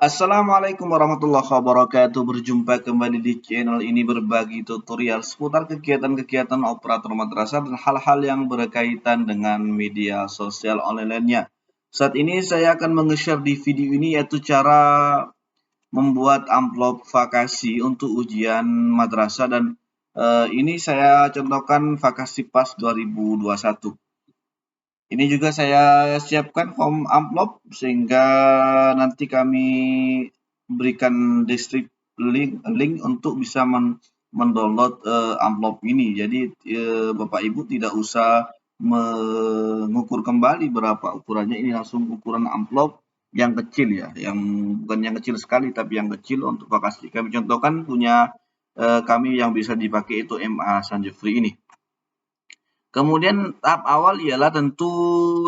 Assalamualaikum warahmatullahi wabarakatuh. Berjumpa kembali di channel ini berbagi tutorial seputar kegiatan-kegiatan operator madrasah dan hal-hal yang berkaitan dengan media sosial online lainnya. Saat ini saya akan meng-share di video ini yaitu cara membuat amplop vakasi untuk ujian madrasah dan ini saya contohkan vakasi PAS 2021. Ini juga saya siapkan form amplop sehingga nanti kami berikan link untuk bisa mendownload amplop ini. Jadi Bapak Ibu tidak usah mengukur kembali berapa ukurannya. Ini langsung ukuran amplop yang kecil ya, yang bukan yang kecil sekali tapi yang kecil untuk vakasi. Kami contohkan punya kami yang bisa dipakai itu MA Sanjufri ini. Kemudian tahap awal ialah tentu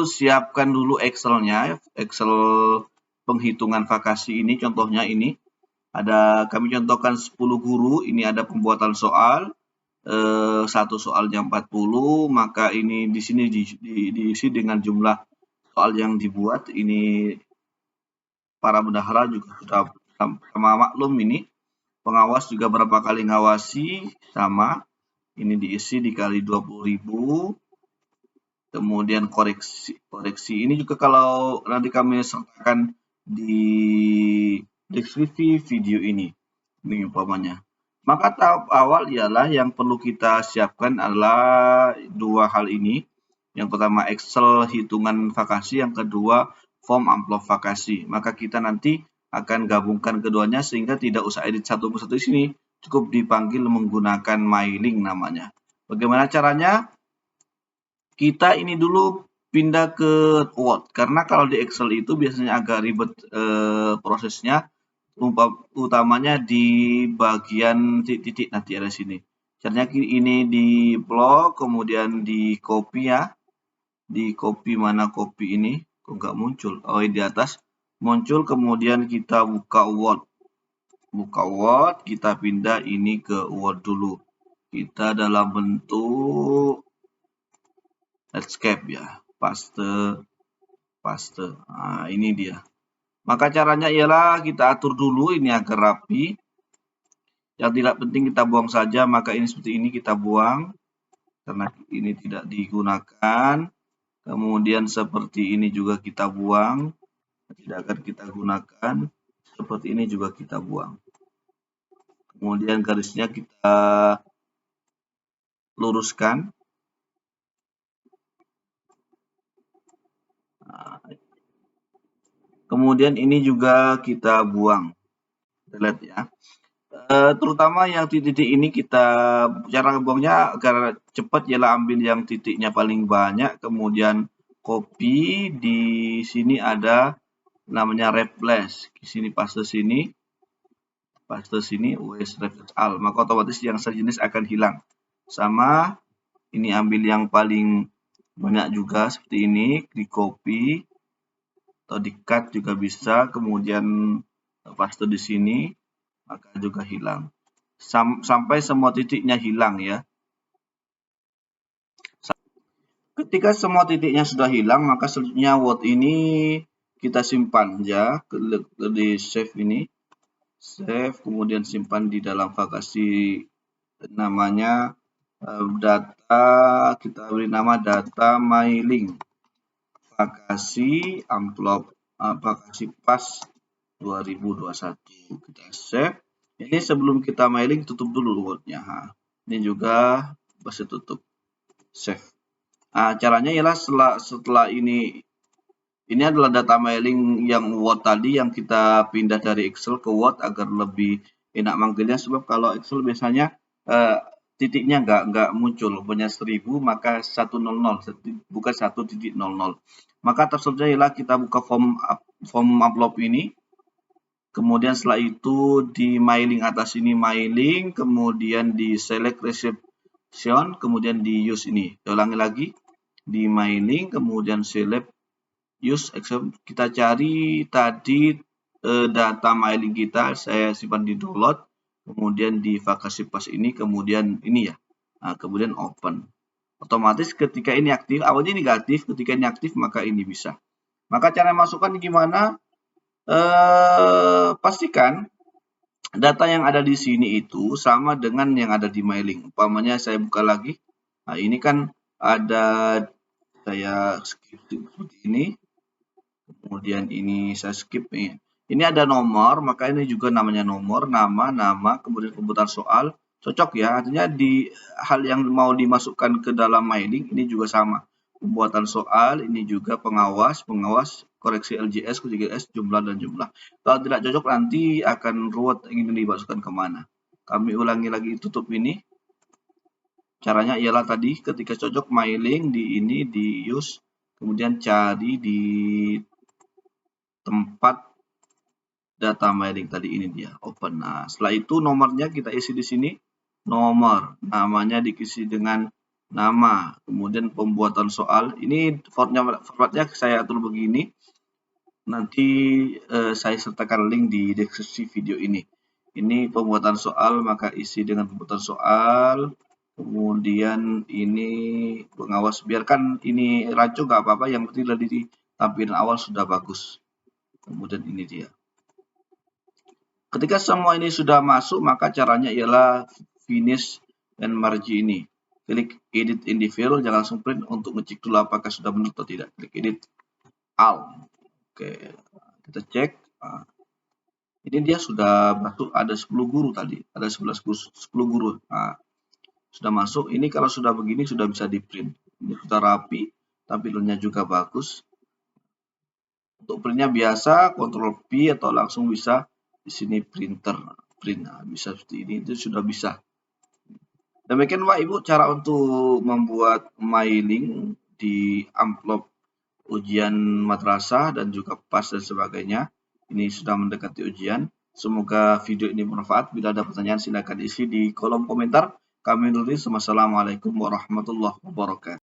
siapkan dulu Excel-nya, Excel penghitungan vakasi ini, contohnya ini. Kami contohkan 10 guru, ini ada pembuatan soal, satu soalnya 40, maka ini di sini diisi dengan jumlah soal yang dibuat. Ini para bendahara juga sudah sama maklum ini. Pengawas juga berapa kali ngawasi, sama. Ini diisi dikali 20.000. Kemudian koreksi ini juga kalau nanti kami sertakan di deskripsi video ini umpamanya. Maka tahap awal ialah yang perlu kita siapkan adalah dua hal ini. Yang pertama Excel hitungan vakasi, yang kedua form amplop vakasi. Maka kita nanti akan gabungkan keduanya sehingga tidak usah edit satu persatu di sini, cukup dipanggil menggunakan mailing namanya. Bagaimana caranya? Kita ini dulu pindah ke Word, karena kalau di Excel itu biasanya agak ribet prosesnya, utamanya di bagian titik-titik nanti ada sini. Caranya ini di blok, kemudian di copy ya, di copy mana copy ini, kok nggak muncul? Oh, di atas muncul, kemudian kita buka Word, kita pindah ini ke Word dulu. Kita dalam bentuk Netscape ya, paste. Nah, ini dia. Maka caranya ialah kita atur dulu ini agar rapi. Yang tidak penting kita buang saja, maka ini seperti ini kita buang karena ini tidak digunakan. Kemudian seperti ini juga kita buang, tidak akan kita gunakan. Seperti ini juga kita buang. Kemudian garisnya kita luruskan. Kemudian ini juga kita buang, delete ya. Terutama yang titik-titik ini cara buangnya agar cepat ialah ambil yang titiknya paling banyak, kemudian copy, di sini ada namanya replace, di sini paste sini, us replace all, maka otomatis yang sejenis akan hilang. Sama ini ambil yang paling banyak juga seperti ini, di copy atau di cut juga bisa, kemudian paste di sini, maka juga hilang. Sampai semua titiknya hilang ya. Ketika semua titiknya sudah hilang, maka selanjutnya Word ini kita simpan ya, di save ini. Save, kemudian simpan di dalam vakasi, namanya data, kita beri nama data mailing. Vakasi amplop, vakasi PAS 2021. Kita save. Ini sebelum kita mailing tutup dulu Word-nya. Ini juga bisa tutup. Save. Caranya ialah setelah ini adalah data mailing yang Word tadi yang kita pindah dari Excel ke Word agar lebih enak manggilnya, sebab kalau Excel biasanya titiknya nggak muncul, punya 1000 maka 100 bukan 1.00. Maka tersedia ialah kita buka form amplop ini. Kemudian setelah itu di mailing atas ini mailing, kemudian di select reception, kemudian di use ini. Saya ulangi lagi, di mailing, kemudian select use exception. Kita cari tadi data mailing kita, saya simpan di download, kemudian di vakasi PAS ini, kemudian ini ya. Kemudian open. Otomatis ketika ini aktif, awalnya negatif, ketika ini aktif maka ini bisa. Maka cara masukkan gimana? pastikan data yang ada di sini itu sama dengan yang ada di mailing. Umpamanya saya buka lagi. Nah, ini kan ada, saya skip seperti ini. Kemudian ini saya skip nih. Ini ada nomor, maka ini juga namanya nomor, nama, kemudian pembuatan soal. Cocok ya, artinya di hal yang mau dimasukkan ke dalam mailing ini juga sama. Pembuatan soal, ini juga pengawas, koreksi LJS, QGIS, jumlah dan jumlah. Kalau tidak cocok nanti akan ruwet ingin dimasukkan kemana. Kami ulangi lagi, tutup ini. Caranya ialah tadi ketika cocok mailing di ini di use, kemudian cari di tempat data mailing tadi, ini dia open. Nah, setelah itu nomornya kita isi di sini, nomor, namanya diisi dengan nama, kemudian pembuatan soal. Ini formatnya saya atur begini. Nanti saya sertakan link di deskripsi video ini. Ini pembuatan soal, maka isi dengan pembuatan soal. Kemudian ini pengawas, biarkan ini rancu nggak apa-apa, yang penting dari tampilan awal sudah bagus. Kemudian ini dia. Ketika semua ini sudah masuk, maka caranya ialah finish and merge ini. Klik edit in the file, jangan langsung print untuk ngecek dulu apakah sudah benar atau tidak. Klik edit all. Oke, kita cek. Nah, ini dia sudah masuk, ada 10 guru tadi, ada 10 guru. Nah, sudah masuk. Ini kalau sudah begini sudah bisa di print. Ini sudah rapi, tampilannya juga bagus. Untuk printnya biasa, Ctrl P atau langsung bisa di sini print. Nah, bisa seperti ini, itu sudah bisa. Demikian Pak Ibu cara untuk membuat mailing di amplop ujian madrasah dan juga PAS dan sebagainya. Ini sudah mendekati ujian. Semoga video ini bermanfaat. Bila ada pertanyaan silakan isi di kolom komentar. Kami nulis. Wassalamualaikum warahmatullahi wabarakatuh.